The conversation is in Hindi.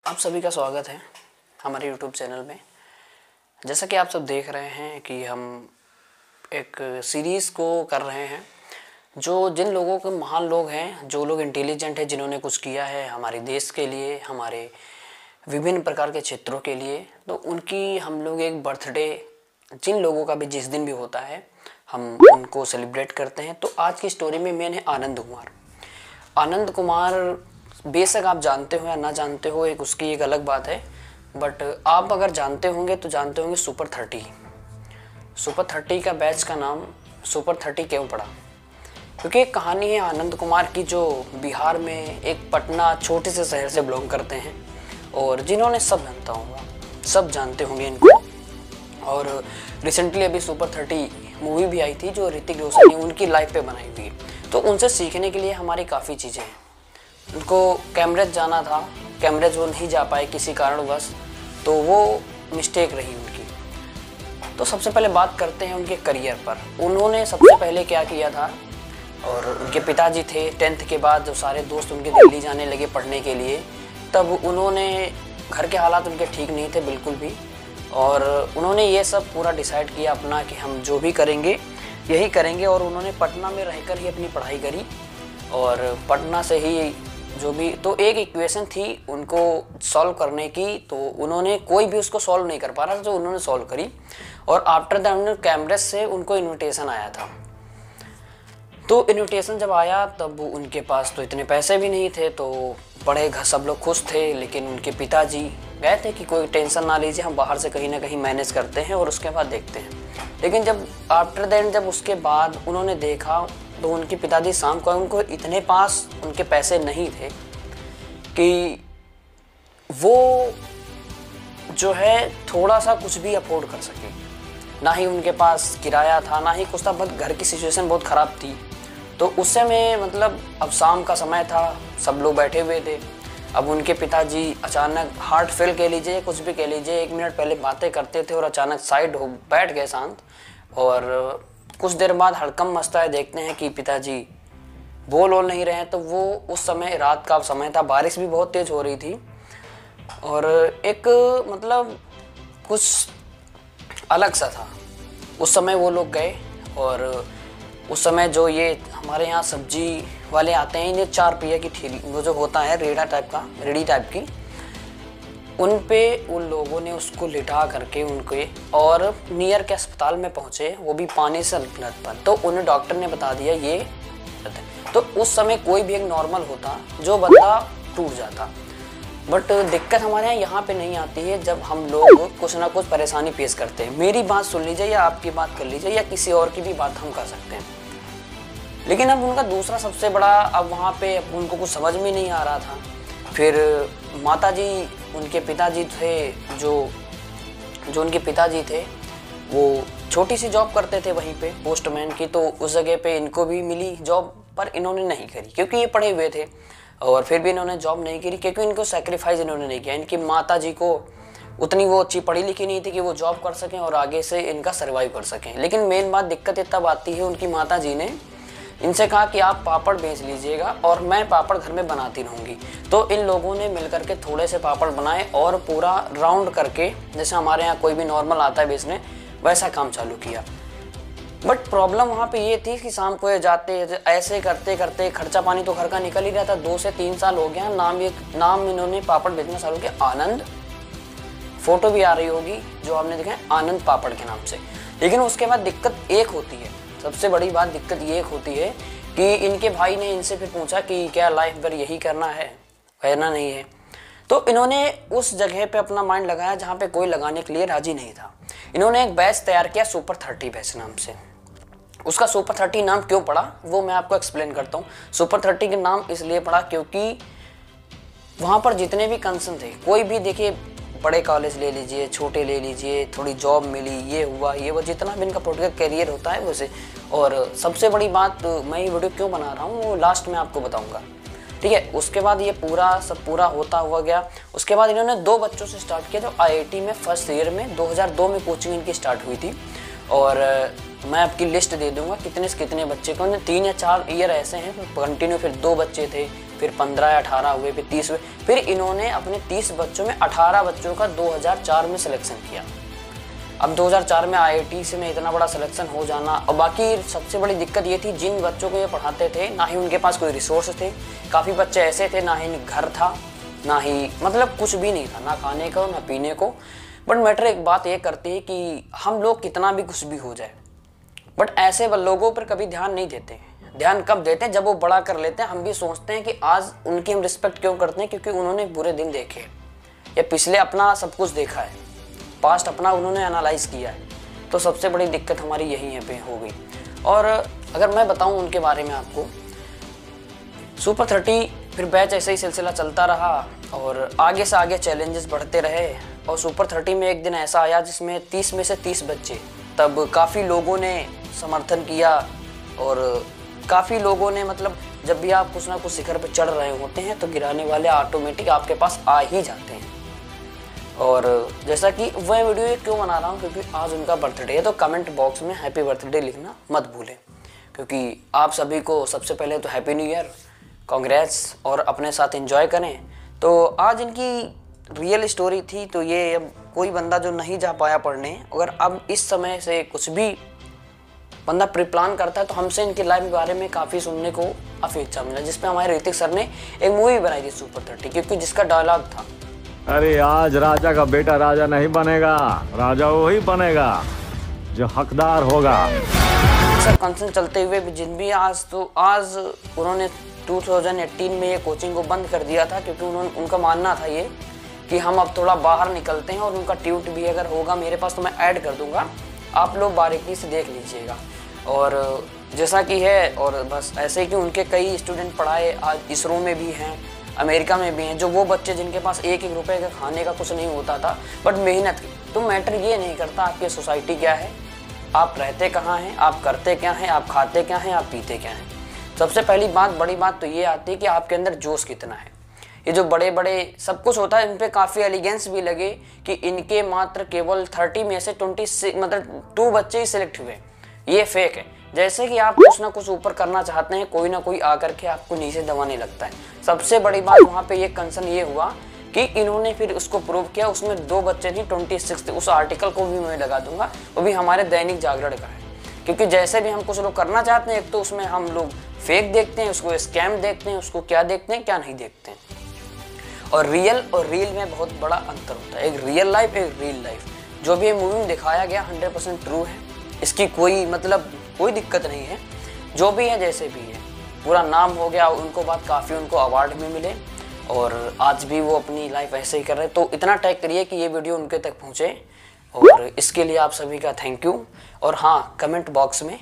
आप सभी का स्वागत है हमारे YouTube चैनल में। जैसा कि आप सब देख रहे हैं कि हम एक सीरीज़ को कर रहे हैं जो जिन लोगों के महान लोग हैं, जो लोग इंटेलिजेंट हैं, जिन्होंने कुछ किया है हमारे देश के लिए, हमारे विभिन्न प्रकार के क्षेत्रों के लिए, तो उनकी हम लोग एक बर्थडे, जिन लोगों का भी जिस दिन भी होता है हम उनको सेलिब्रेट करते हैं। तो आज की स्टोरी में मेन है आनंद कुमार। बेशक आप जानते हो या ना जानते हो, एक उसकी एक अलग बात है, बट आप अगर जानते होंगे तो जानते होंगे सुपर 30 का बैच का नाम सुपर 30 क्यों पड़ा, क्योंकि एक कहानी है आनंद कुमार की जो बिहार में एक पटना छोटे से शहर से बिलोंग करते हैं और जिन्होंने सब जानते होंगे इनको। और रिसेंटली अभी सुपर 30 मूवी भी आई थी जो ऋतिक रोशन ने उनकी लाइफ पे बनाई हुई, तो उनसे सीखने के लिए हमारी काफ़ी चीज़ें हैं। उनको कैम्ब्रिज जाना था, कैम्ब्रिज वो नहीं जा पाए किसी कारणवश, तो वो मिस्टेक रही उनकी। तो सबसे पहले बात करते हैं उनके करियर पर। उन्होंने सबसे पहले क्या किया था, और उनके पिताजी थे 10th के बाद जो सारे दोस्त उनके दिल्ली जाने लगे पढ़ने के लिए, तब उन्होंने, घर के हालात उनके ठीक नहीं थे बिल्कुल भी, और उन्होंने ये सब पूरा डिसाइड किया अपना कि हम जो भी करेंगे यही करेंगे। और उन्होंने पटना में रहकर ही अपनी पढ़ाई करी और पटना से ही जो भी, तो एक इक्वेशन थी उनको सॉल्व करने की, तो उन्होंने कोई भी उसको सॉल्व नहीं कर पा रहा था, जो उन्होंने सॉल्व करी। और आफ्टर दैट कैम्ब्रिज से उनको इनविटेशन आया था। तो इनविटेशन जब आया तब उनके पास तो इतने पैसे भी नहीं थे, तो बड़े घर सब लोग खुश थे, लेकिन उनके पिताजी गए थे कि कोई टेंशन ना लीजिए, हम बाहर से कहीं ना कहीं मैनेज करते हैं और उसके बाद देखते हैं। लेकिन जब आफ्टर दैट जब उसके बाद उन्होंने देखा तो उनके पिताजी शाम को, उनको इतने पास उनके पैसे नहीं थे कि वो जो है थोड़ा सा कुछ भी अफोर्ड कर सके। ना ही उनके पास किराया था, ना ही कुछ था, बट घर की सिचुएशन बहुत ख़राब थी। तो उस समय मतलब अब शाम का समय था, सब लोग बैठे हुए थे। अब उनके पिताजी अचानक हार्ट फेल कह लीजिए, कुछ भी कह लीजिए, 1 मिनट पहले बातें करते थे और अचानक साइड हो बैठ गए शांत। और कुछ देर बाद हड़कम मचता देखते हैं कि पिताजी बोल नहीं रहे हैं। तो वो उस समय रात का समय था, बारिश भी बहुत तेज़ हो रही थी और एक मतलब कुछ अलग सा था। उस समय वो लोग गए और उस समय जो ये हमारे यहाँ सब्जी वाले आते हैं, ये 4 पहिया की ठेली, वो जो होता है रेडी टाइप की, उन पे उन लोगों ने उसको लिटा करके उनके और नियर के अस्पताल में पहुँचे, वो भी पानी से लत पर। तो उन्हें डॉक्टर ने बता दिया ये। तो उस समय कोई भी एक नॉर्मल होता जो बंदा टूट जाता, बट दिक्कत हमारे यहाँ पे नहीं आती है जब हम लोग कुछ ना कुछ परेशानी पेश करते हैं। मेरी बात सुन लीजिए या आपकी बात कर लीजिए या किसी और की भी बात हम कर सकते हैं। लेकिन अब उनका दूसरा सबसे बड़ा, अब वहाँ पे उनको कुछ समझ में नहीं आ रहा था। फिर माताजी, उनके पिताजी थे, जो उनके पिताजी थे वो छोटी सी जॉब करते थे वहीं पे पोस्टमैन की, तो उस जगह पे इनको भी मिली जॉब, पर इन्होंने नहीं करी क्योंकि ये पढ़े हुए थे। और फिर भी इन्होंने जॉब नहीं करी क्योंकि इनको सेक्रीफाइस इन्होंने नहीं किया। इनकी माताजी को उतनी वो अच्छी पढ़ी लिखी नहीं थी कि वो जॉब कर सकें और आगे से इनका सर्वाइव कर सकें। लेकिन मेन बात दिक्कत तब आती है, उनकी माताजी ने इनसे कहा कि आप पापड़ बेच लीजिएगा और मैं पापड़ घर में बनाती रहूँगी। तो इन लोगों ने मिलकर के थोड़े से पापड़ बनाए और पूरा राउंड करके, जैसे हमारे यहाँ कोई भी नॉर्मल आता है बेचने, वैसा काम चालू किया। बट प्रॉब्लम वहाँ पे ये थी कि शाम को जाते ऐसे करते करते खर्चा पानी तो घर का निकल ही रहा था। 2 से 3 साल हो गया, नाम इन्होंने पापड़ बेचना चालू किया, आनंद। फोटो भी आ रही होगी जो आपने देखा है, आनंद पापड़ के नाम से। लेकिन उसके बाद दिक्कत एक होती है, सबसे बड़ी बात दिक्कत ये एक होती है कि इनके भाई ने इनसे फिर पूछा कि क्या लाइफ भर यही करना है, कहना नहीं है। तो इन्होंने उस जगह पे अपना माइंड लगाया जहाँ पे कोई लगाने के लिए राजी नहीं था। इन्होंने एक बैच तैयार किया सुपर 30 बैच नाम से। उसका सुपर 30 नाम क्यों पड़ा वो मैं आपको एक्सप्लेन करता हूँ। सुपर 30 के नाम इसलिए पड़ा क्योंकि वहाँ पर जितने भी कंसर्न थे, कोई भी देखिए, बड़े कॉलेज ले लीजिए, छोटे ले लीजिए, थोड़ी जॉब मिली, ये हुआ ये वो, जितना भी इनका पोलिटिकल करियर होता है वैसे। और सबसे बड़ी बात, मैं ये वीडियो क्यों बना रहा हूँ वो लास्ट में आपको बताऊँगा, ठीक है। उसके बाद ये पूरा होता हुआ गया। उसके बाद इन्होंने 2 बच्चों से स्टार्ट किया जो IIT में फर्स्ट ईयर में 2002 में कोचिंग इनकी स्टार्ट हुई थी। और मैं आपकी लिस्ट दे दूंगा कितने से कितने बच्चे को, 3 या 4 ईयर ऐसे हैं कंटिन्यू। फिर 2 बच्चे थे, फिर 15 या 18 हुए, फिर 30 हुए, फिर इन्होंने अपने 30 बच्चों में 18 बच्चों का 2004 में सिलेक्शन किया। अब 2004 में IIT से में इतना बड़ा सिलेक्शन हो जाना, और बाकी सबसे बड़ी दिक्कत ये थी जिन बच्चों को ये पढ़ाते थे ना ही उनके पास कोई रिसोर्स थे। काफ़ी बच्चे ऐसे थे ना ही घर था, ना ही मतलब कुछ भी नहीं था, ना खाने को ना पीने को। बट मैटर एक बात ये करती है कि हम लोग कितना भी कुछ भी हो जाए, बट ऐसे लोगों पर कभी ध्यान नहीं देते। ध्यान कब देते हैं? जब वो बड़ा कर लेते हैं। हम भी सोचते हैं कि आज उनकी हम रिस्पेक्ट क्यों करते हैं, क्योंकि उन्होंने बुरे दिन देखे या पिछले अपना सब कुछ देखा है, पास्ट अपना उन्होंने एनालाइज किया है। तो सबसे बड़ी दिक्कत हमारी यही है पे हो गई। और अगर मैं बताऊं उनके बारे में आपको, सुपर 30 फिर बैच ऐसे ही सिलसिला चलता रहा और आगे से आगे चैलेंजेस बढ़ते रहे। और सुपर 30 में एक दिन ऐसा आया जिसमें 30 में से 30 बच्चे, तब काफ़ी लोगों ने समर्थन किया और काफ़ी लोगों ने मतलब जब भी आप कुछ ना कुछ शिखर पर चढ़ रहे होते हैं तो गिराने वाले ऑटोमेटिक आपके पास आ ही जाते हैं। और जैसा कि वह वीडियो ये क्यों बना रहा हूँ, क्योंकि आज उनका बर्थडे है, तो कमेंट बॉक्स में हैप्पी बर्थडे लिखना मत भूलें, क्योंकि आप सभी को सबसे पहले तो हैप्पी न्यू ईयर, कांग्रेट्स, और अपने साथ एंजॉय करें। तो आज इनकी रियल स्टोरी थी। तो ये अब कोई बंदा जो नहीं जा पाया पढ़ने, अगर अब इस समय से कुछ भी बंदा प्री प्लान करता है तो हमसे इनकी लाइफ के बारे में काफ़ी सुनने को काफ़ी अच्छा मिला, जिसपे हमारे ऋतिक सर ने एक मूवी बनाई थी सुपर 30, क्योंकि जिसका डायलॉग था, अरे आज राजा का बेटा राजा नहीं बनेगा, राजा वही बनेगा जो हकदार होगा। सर कंसर्न चलते हुए भी जिन भी आज उन्होंने 2018 में ये कोचिंग को बंद कर दिया था, क्योंकि उनका मानना था ये कि हम अब थोड़ा बाहर निकलते हैं, और उनका ट्यूट भी अगर होगा मेरे पास तो मैं ऐड कर दूंगा, आप लोग बारीकी से देख लीजिएगा। और जैसा कि है, और बस ऐसे ही कि उनके कई स्टूडेंट पढ़ाए आज इसरो में भी हैं, अमेरिका में भी हैं, जो वो बच्चे जिनके पास एक रुपए का खाने का कुछ नहीं होता था बट मेहनत की। तो मैटर ये नहीं करता आपकी सोसाइटी क्या है, आप रहते कहाँ हैं, आप करते क्या हैं, आप खाते क्या हैं, आप पीते क्या हैं। सबसे पहली बात, बड़ी बात तो ये आती है कि आपके अंदर जोश कितना है। ये जो बड़े बड़े सब कुछ होता है, इन पे काफ़ी एलिगेंस भी लगे कि इनके मात्र केवल 30 में से 26 मतलब 2 बच्चे ही सिलेक्ट हुए, ये फेक है। जैसे कि आप कुछ ना कुछ ऊपर करना चाहते हैं, कोई ना कोई आकर के आपको नीचे दबाने लगता है। सबसे बड़ी बात वहाँ पे ये कंसर्न ये हुआ कि इन्होंने फिर उसको प्रूव किया, उसमें 2 बच्चे नहीं 26 थे। उस आर्टिकल को भी मैं लगा दूंगा, वो भी हमारे दैनिक जागरण का है, क्योंकि जैसे भी हम कुछ लोग करना चाहते हैं, एक तो उसमें हम लोग फेक देखते हैं, उसको स्कैम देखते हैं, उसको क्या देखते हैं क्या नहीं देखते हैं। और रियल और रील में बहुत बड़ा अंतर होता है, एक रियल लाइफ एक रील लाइफ। जो भी मूवी में दिखाया गया 100% ट्रू है, इसकी कोई मतलब कोई दिक्कत नहीं है। जो भी है जैसे भी है, पूरा नाम हो गया उनको, बात काफ़ी उनको अवार्ड भी मिले, और आज भी वो अपनी लाइफ ऐसे ही कर रहे हैं। तो इतना टैग करिए कि ये वीडियो उनके तक पहुँचे, और इसके लिए आप सभी का थैंक यू। और हाँ, कमेंट बॉक्स में